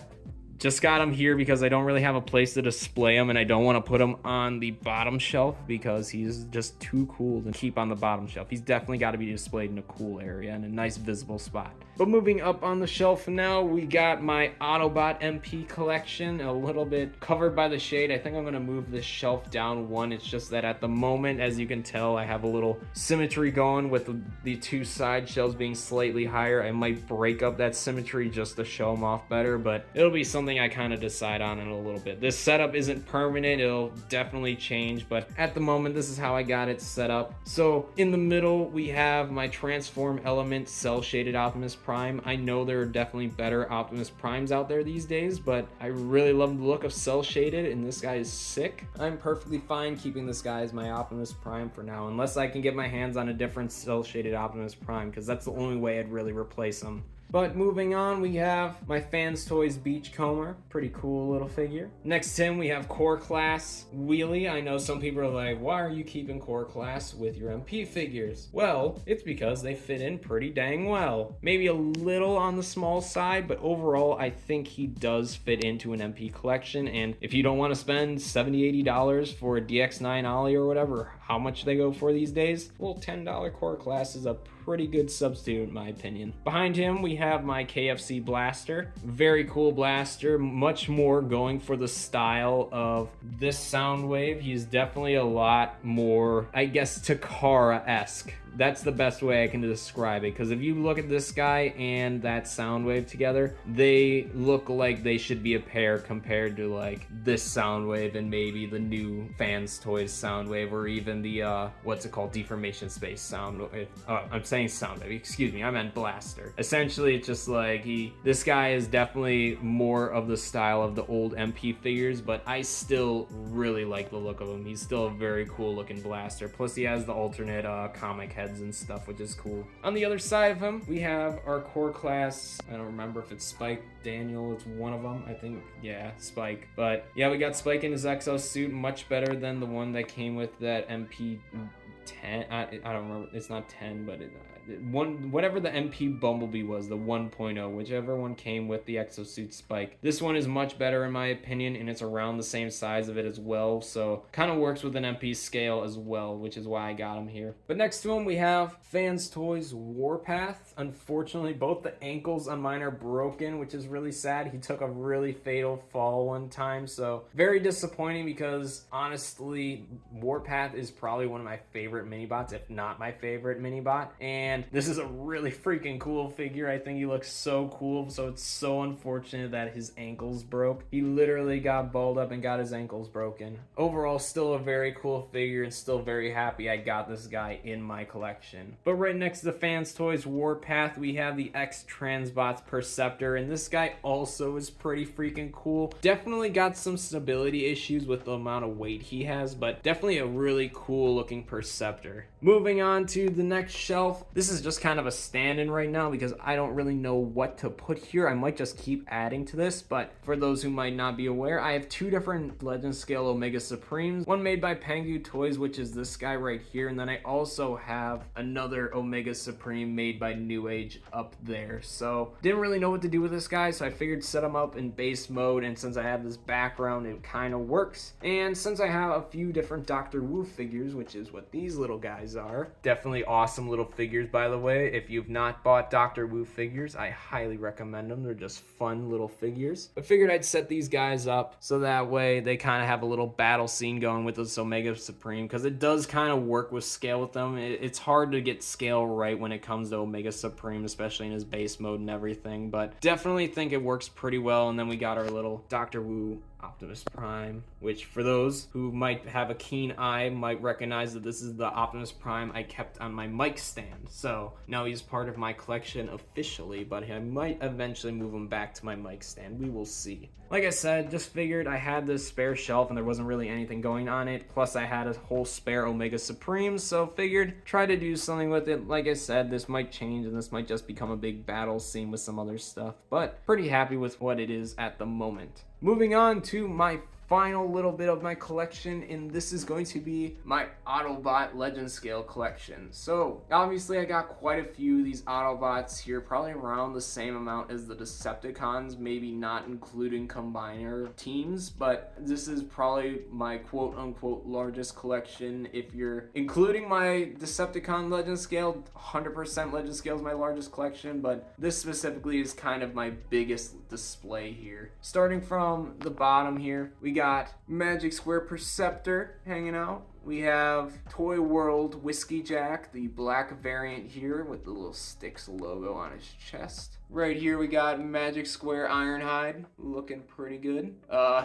just got him here because I don't really have a place to display him, and I don't want to put him on the bottom shelf because he's just too cool to keep on the bottom shelf. He's definitely got to be displayed in a cool area and a nice visible spot. But moving up on the shelf now, we got my Autobot MP collection, a little bit covered by the shade. I think I'm going to move this shelf down one. It's just that at the moment, as you can tell, I have a little symmetry going with the two side shelves being slightly higher. I might break up that symmetry just to show them off better, but it'll be something I kind of decide on in a little bit. This setup isn't permanent. It'll definitely change, but at the moment, this is how I got it set up. So in the middle, we have my Transform Element Cell Shaded Optimus Prime. I know there are definitely better Optimus Primes out there these days, but I really love the look of Cell Shaded, and this guy is sick. I'm perfectly fine keeping this guy as my Optimus Prime for now, unless I can get my hands on a different Cell Shaded Optimus Prime, because that's the only way I'd really replace him. But moving on, we have my Fans Toys Beachcomber. Pretty cool little figure. Next to him, we have Core Class Wheelie. I know some people are like, why are you keeping Core Class with your MP figures? Well, it's because they fit in pretty dang well. Maybe a little on the small side, but overall, I think he does fit into an MP collection. And if you don't want to spend $70, $80 for a DX9 Ollie or whatever, how much they go for these days? Well, $10 Core Class is a pretty good substitute in my opinion. Behind him, we have my KFC Blaster. Very cool blaster, much more going for the style of this Soundwave. He's definitely a lot more, I guess, Takara-esque. That's the best way I can describe it, because if you look at this guy and that Soundwave together, they look like they should be a pair compared to like this Soundwave and maybe the new Fans Toys Soundwave, or even the what's it called, Deformation Space Soundwave. I'm saying Soundwave, excuse me, I meant Blaster. Essentially, it's just like this guy is definitely more of the style of the old MP figures, but I still really like the look of him. He's still a very cool looking blaster. Plus he has the alternate comic heads and stuff, which is cool. On the other side of him, we have our Core Class. I don't remember if it's Spike Daniel. It's one of them. I think, yeah, Spike. But yeah, we got Spike in his exosuit, much better than the one that came with that MP 10. I don't remember. It's not 10, but whatever the MP Bumblebee was, the 1.0, whichever one came with the exosuit Spike. This one is much better in my opinion, and it's around the same size of it as well, so kind of works with an MP scale as well, which is why I got him here. But next to him, we have Fans Toys Warpath. Unfortunately, both the ankles on mine are broken, which is really sad. He took a really fatal fall one time, so very disappointing, because honestly, Warpath is probably one of my favorite mini-bots, if not my favorite mini-bot, and this is a really freaking cool figure. I think he looks so cool, so it's so unfortunate that his ankles broke. He literally got balled up and got his ankles broken. Overall, still a very cool figure, and still very happy I got this guy in my collection. But right next to the Fans Toys Warpath, we have the X-Transbots Perceptor, and this guy also is pretty freaking cool. Definitely got some stability issues with the amount of weight he has, but definitely a really cool looking Perceptor. Moving on to the next shelf, this This is just kind of a stand-in right now because I don't really know what to put here. I might just keep adding to this, but for those who might not be aware, I have two different Legend Scale Omega Supremes. One made by Pengu Toys, which is this guy right here, and then I also have another Omega Supreme made by New Age up there. So didn't really know what to do with this guy, so I figured set him up in base mode, and since I have this background, it kind of works. And since I have a few different Dr. Wu figures, which is what these little guys are, definitely awesome little figures, by the way. If you've not bought Dr. Wu figures, I highly recommend them. They're just fun little figures. I figured I'd set these guys up so that way they kind of have a little battle scene going with this Omega Supreme, because it does kind of work with scale with them. It's hard to get scale right when it comes to Omega Supreme, especially in his base mode and everything, but definitely think it works pretty well. And then we got our little Dr. Wu Optimus Prime, which for those who might have a keen eye might recognize that this is the Optimus Prime I kept on my mic stand. So now he's part of my collection officially, but I might eventually move him back to my mic stand. We will see. Like I said, just figured I had this spare shelf and there wasn't really anything going on it. Plus I had a whole spare Omega Supreme, so figured try to do something with it. Like I said, this might change and this might just become a big battle scene with some other stuff, but pretty happy with what it is at the moment. Moving on to my final little bit of my collection, and this is going to be my Autobot Legend Scale collection. So obviously I got quite a few of these Autobots here, probably around the same amount as the Decepticons, maybe not including combiner teams, but this is probably my quote unquote largest collection. If you're including my Decepticon Legend Scale, 100% Legend Scale is my largest collection, but this specifically is kind of my biggest display here. Starting from the bottom here, we got Magic Square Perceptor hanging out. We have Toy World Whiskey Jack, the black variant here with the little Styx logo on his chest. Right here we got Magic Square Ironhide, looking pretty good.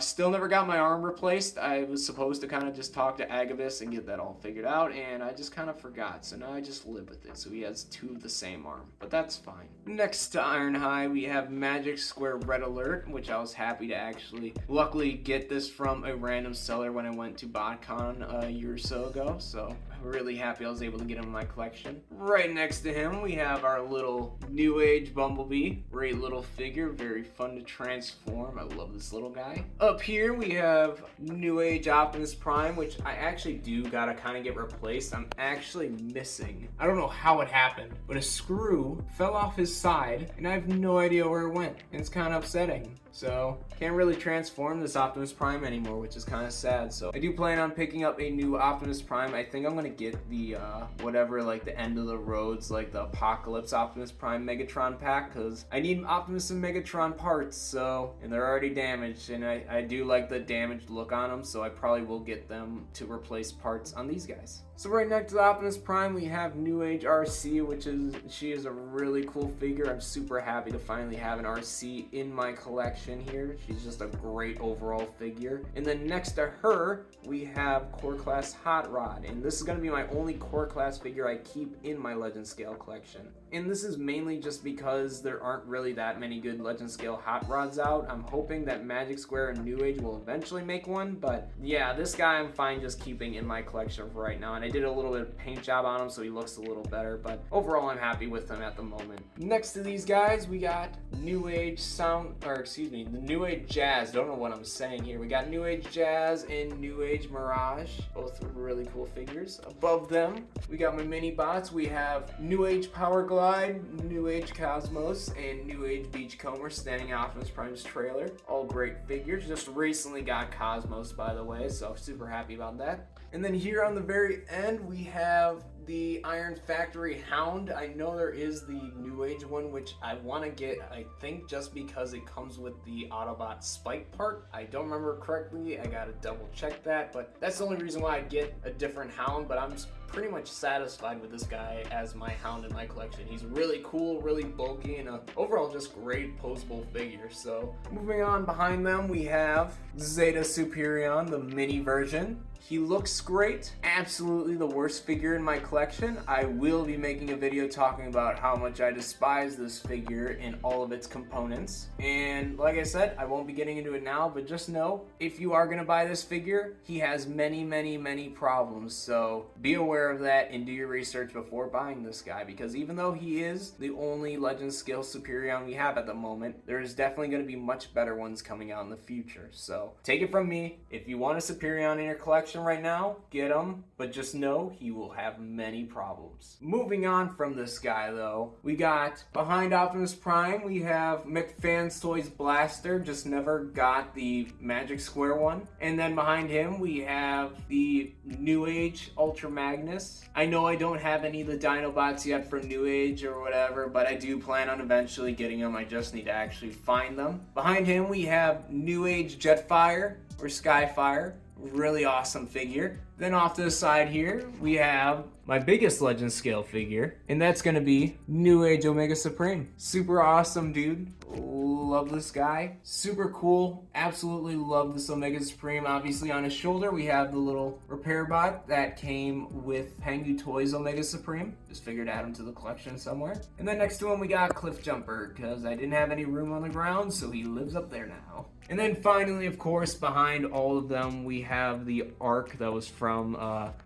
Still never got my arm replaced. I was supposed to kind of just talk to Agabus and get that all figured out, and I just kind of forgot, so now I just live with it. So he has two of the same arm, but that's fine. Next to Ironhide, we have Magic Square Red Alert, which I was happy to actually luckily get this from a random seller when I went to BotCon a year or so ago, so I'm really happy I was able to get him in my collection. Right next to him, we have our little New Age Bumblebee. Great little figure, very fun to transform. I love this little guy. Up here we have New Age Optimus Prime, which I actually do gotta kind of get replaced. I'm actually missing, I don't know how it happened, but a screw fell off his side and I have no idea where it went, and it's kind of upsetting. So can't really transform this Optimus Prime anymore, which is kind of sad. So I do plan on picking up a new Optimus Prime. I think I'm gonna get the whatever, like the end of the roads, like the Apocalypse Optimus Prime Megatron pack, because I need Optimus and Megatron parts, so, and they're already damaged, and I do like the damaged look on them, so I probably will get them to replace parts on these guys. So right next to the Optimus Prime, we have New Age RC, she is a really cool figure. I'm super happy to finally have an RC in my collection here. She's just a great overall figure. And then next to her, we have Core Class Hot Rod, and this is going to be my only Core Class figure I keep in my Legend Scale collection. And this is mainly just because there aren't really that many good Legend Scale Hot Rods out. I'm hoping that Magic Square and New Age will eventually make one, but yeah, this guy I'm fine just keeping in my collection for right now. And I did a little bit of paint job on him so he looks a little better, but overall I'm happy with him at the moment. Next to these guys, we got New Age the New Age Jazz. Don't know what I'm saying here. We got New Age Jazz and New Age Mirage, both really cool figures. Above them, we got my mini bots. We have New Age Power Glide, New Age Cosmos, and New Age Beachcomber standing off Optimus Prime's trailer. All great figures. Just recently got Cosmos, by the way, so super happy about that. And then here on the very end, we have the Iron Factory Hound. I know there is the New Age one, which I want to get, I think just because it comes with the Autobot Spike part. I don't remember correctly, I gotta double check that, but that's the only reason why I get a different Hound, but I'm pretty much satisfied with this guy as my Hound in my collection. He's really cool, really bulky, and overall just great posable figure. So moving on, behind them we have Zeta Superion, the mini version. He looks great. Absolutely the worst figure in my collection. I will be making a video talking about how much I despise this figure in all of its components. And like I said, I won't be getting into it now, but just know, if you are gonna buy this figure, he has many, many, many problems. So be aware aware of that and do your research before buying this guy, because even though he is the only Legend Scale Superion we have at the moment, there's definitely going to be much better ones coming out in the future. So take it from me, if you want a Superion in your collection right now, get him, but just know he will have many problems. Moving on from this guy though, we got behind Optimus Prime, we have McFan's Toys Blaster, just never got the Magic Square one. And then behind him we have the New Age Ultra Magnus. I know I don't have any of the Dinobots yet from New Age or whatever, but I do plan on eventually getting them. I just need to actually find them. Behind him we have New Age Jetfire or Skyfire. Really awesome figure. Then off to the side here, we have my biggest Legend Scale figure, and that's gonna be New Age Omega Supreme. Super awesome, dude. Love this guy. Super cool. Absolutely love this Omega Supreme. Obviously on his shoulder, we have the little repair bot that came with Pengu Toys Omega Supreme. Just figured to add him to the collection somewhere. And then next to him, we got Cliff Jumper, because I didn't have any room on the ground, so he lives up there now. And then finally, of course, behind all of them, we have the Ark that was from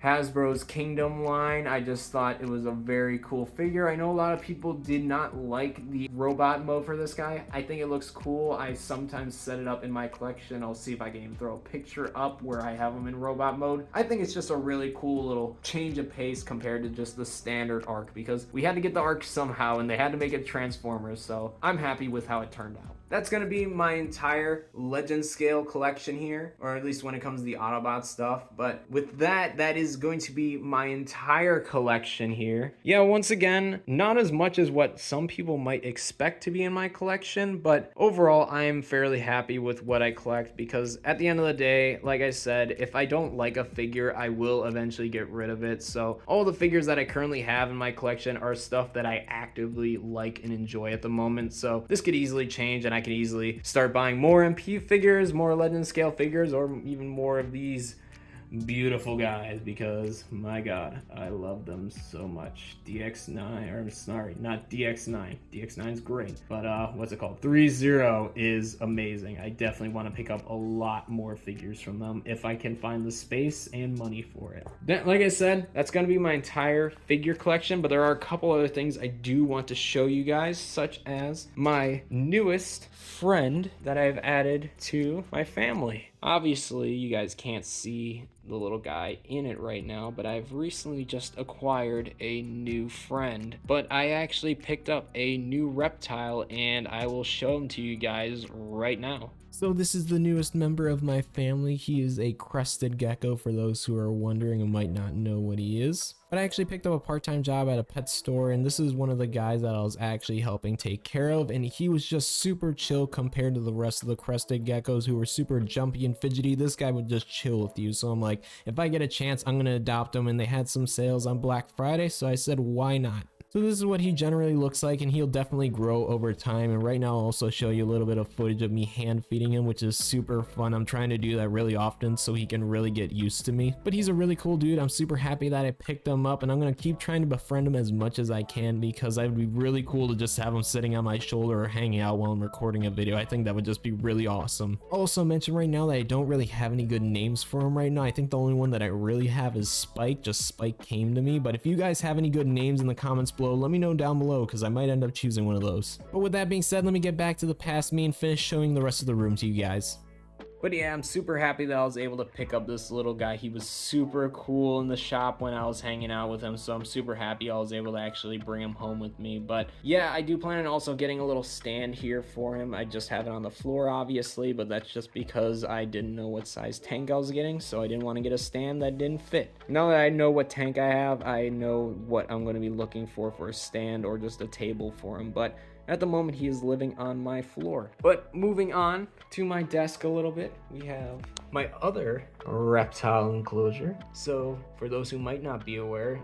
Hasbro's Kingdom line. I just thought it was a very cool figure. I know a lot of people did not like the robot mode for this guy. I think it looks cool. I sometimes set it up in my collection. I'll see if I can even throw a picture up where I have him in robot mode. I think it's just a really cool little change of pace compared to just the standard Ark, because we had to get the Ark somehow and they had to make it Transformers, so I'm happy with how it turned out. That's going to be my entire Legend Scale collection here, or at least when it comes to the Autobot stuff. But with that, that is going to be my entire collection here. Yeah, once again, not as much as what some people might expect to be in my collection, but overall, I am fairly happy with what I collect, because at the end of the day, like I said, if I don't like a figure, I will eventually get rid of it. So all the figures that I currently have in my collection are stuff that I actively like and enjoy at the moment. So this could easily change, and I could easily start buying more MP figures, more Legend Scale figures, or even more of these beautiful guys, because my god, I love them so much. DX9, or sorry, not DX9. DX9 is great, but what's it called? 3-0 is amazing. I definitely want to pick up a lot more figures from them if I can find the space and money for it. Like I said, that's going to be my entire figure collection, but there are a couple other things I do want to show you guys, such as my newest friend that I've added to my family. Obviously, you guys can't see the little guy in it right now, but I've recently just acquired a new friend. But I actually picked up a new reptile, and I will show him to you guys right now. So this is the newest member of my family. He is a crested gecko, for those who are wondering and might not know what he is. But I actually picked up a part-time job at a pet store, and this is one of the guys that I was actually helping take care of, and he was just super chill compared to the rest of the crested geckos who were super jumpy and fidgety. This guy would just chill with you. So I'm like, if I get a chance, I'm gonna adopt him, and they had some sales on Black Friday, so I said, why not? So this is what he generally looks like, and he'll definitely grow over time. And right now I'll also show you a little bit of footage of me hand feeding him, which is super fun. I'm trying to do that really often so he can really get used to me. But he's a really cool dude. I'm super happy that I picked him up, and I'm going to keep trying to befriend him as much as I can, because it would be really cool to just have him sitting on my shoulder or hanging out while I'm recording a video. I think that would just be really awesome. I'll also mention right now that I don't really have any good names for him right now. I think the only one that I really have is Spike. Just Spike came to me. But if you guys have any good names in the comments below, let me know down below, because I might end up choosing one of those. But with that being said, let me get back to the past me and finish showing the rest of the room to you guys. But yeah, I'm super happy that I was able to pick up this little guy. He was super cool in the shop when I was hanging out with him, so I'm super happy I was able to actually bring him home with me. But yeah, I do plan on also getting a little stand here for him. I just have it on the floor, obviously, but that's just because I didn't know what size tank I was getting, so I didn't want to get a stand that didn't fit. Now that I know what tank I have, I know what I'm going to be looking for a stand or just a table for him. But at the moment, he is living on my floor. But moving on to my desk a little bit, we have my other reptile enclosure. So for those who might not be aware,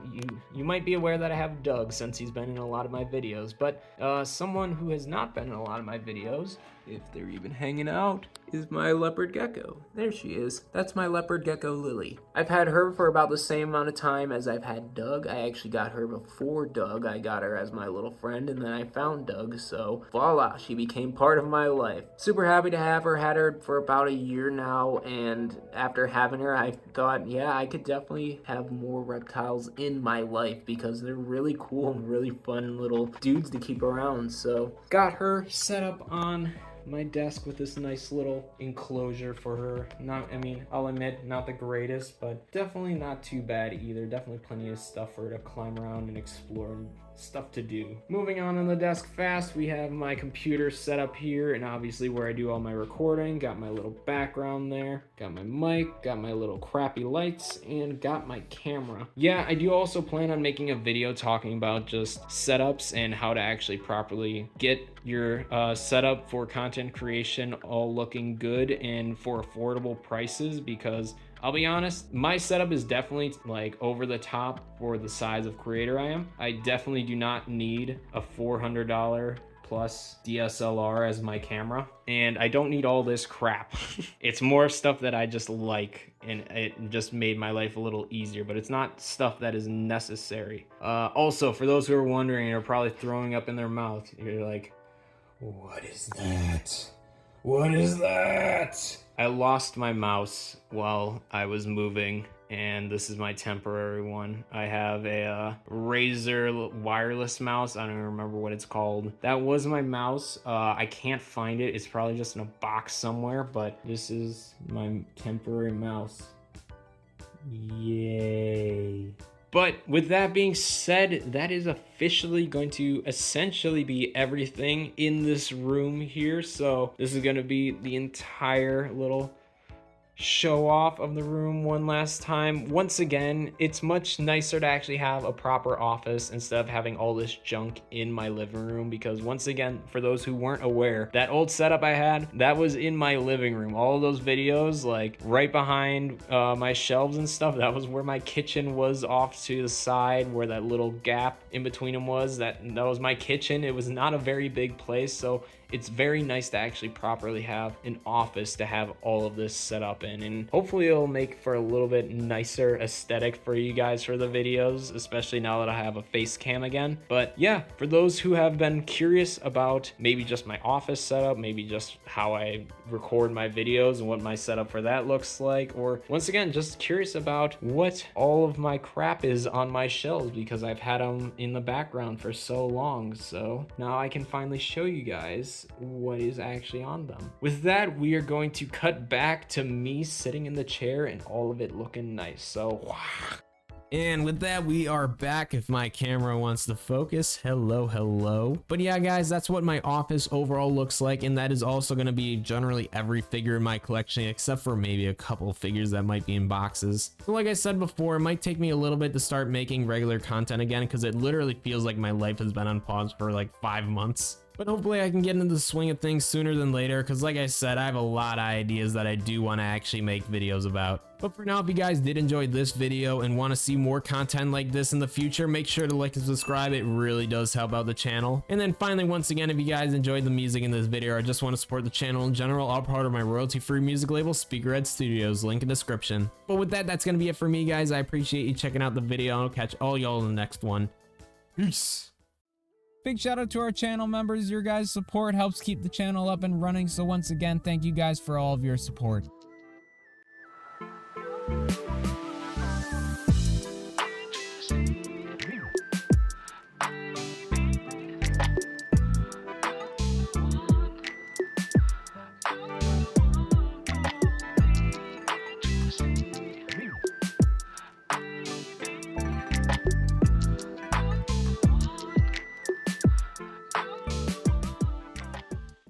you might be aware that I have Doug, since he's been in a lot of my videos. But someone who has not been in a lot of my videos, if they're even hanging out, is my leopard gecko. There she is. That's my leopard gecko, Lily. I've had her for about the same amount of time as I've had Doug. I actually got her before Doug. I got her as my little friend, and then I found Doug, so voila, she became part of my life. Super happy to have her. Had her for about a year now, and after having her, I thought, yeah, I could definitely have more reptiles in my life because they're really cool and really fun little dudes to keep around. So got her set up on my desk with this nice little enclosure for her. I mean, I'll admit, not the greatest, but definitely not too bad either. Definitely plenty of stuff for her to climb around and explore and stuff to do. Moving on the desk fast, we have my computer set up here, and obviously where I do all my recording. Got my little background there, got my mic, got my little crappy lights, and got my camera. Yeah, I do also plan on making a video talking about just setups and how to actually properly get your setup for content creation all looking good and for affordable prices, because I'll be honest, my setup is definitely like over the top for the size of creator I am. I definitely do not need a $400 plus DSLR as my camera, and I don't need all this crap. It's more stuff that I just like, and it just made my life a little easier, but it's not stuff that is necessary. Also, for those who are wondering and are probably throwing up in their mouth, you're like, what is that? What is that? I lost my mouse while I was moving, and this is my temporary one. I have a Razer wireless mouse. I don't even remember what it's called. That was my mouse. I can't find it. It's probably just in a box somewhere, but this is my temporary mouse. Yay. But with that being said, that is officially going to essentially be everything in this room here. So this is going to be the entire little show off of the room one last time. Once again, it's much nicer to actually have a proper office instead of having all this junk in my living room, because once again, for those who weren't aware, that old setup I had, that was in my living room. All of those videos, like right behind my shelves and stuff, that was where my kitchen was off to the side, where that little gap in between them was. That was my kitchen. It was not a very big place, so it's very nice to actually properly have an office to have all of this set up in, and hopefully it'll make for a little bit nicer aesthetic for you guys for the videos, especially now that I have a face cam again. But yeah, for those who have been curious about maybe just my office setup, maybe just how I record my videos and what my setup for that looks like, or once again, just curious about what all of my crap is on my shelves, because I've had them in the background for so long, so now I can finally show you guys what is actually on them. With that, we are going to cut back to me sitting in the chair and all of it looking nice. So And with that, we are back. If my camera wants to focus, hello. But yeah, guys, that's what my office overall looks like, and that is also going to be generally every figure in my collection, except for maybe a couple figures that might be in boxes. So like I said before, it might take me a little bit to start making regular content again, because it literally feels like my life has been on pause for like 5 months. But hopefully I can get into the swing of things sooner than later, because like I said, I have a lot of ideas that I do want to actually make videos about. But for now, if you guys did enjoy this video and want to see more content like this in the future, make sure to like and subscribe. It really does help out the channel. And then finally, once again, if you guys enjoyed the music in this video or just want to support the channel in general, all part of my royalty-free music label, Speakerhead Studios, link in description. But with that, that's going to be it for me, guys. I appreciate you checking out the video, and I'll catch all y'all in the next one. Peace. Big shout out to our channel members. Your guys' support helps keep the channel up and running. So once again, thank you guys for all of your support.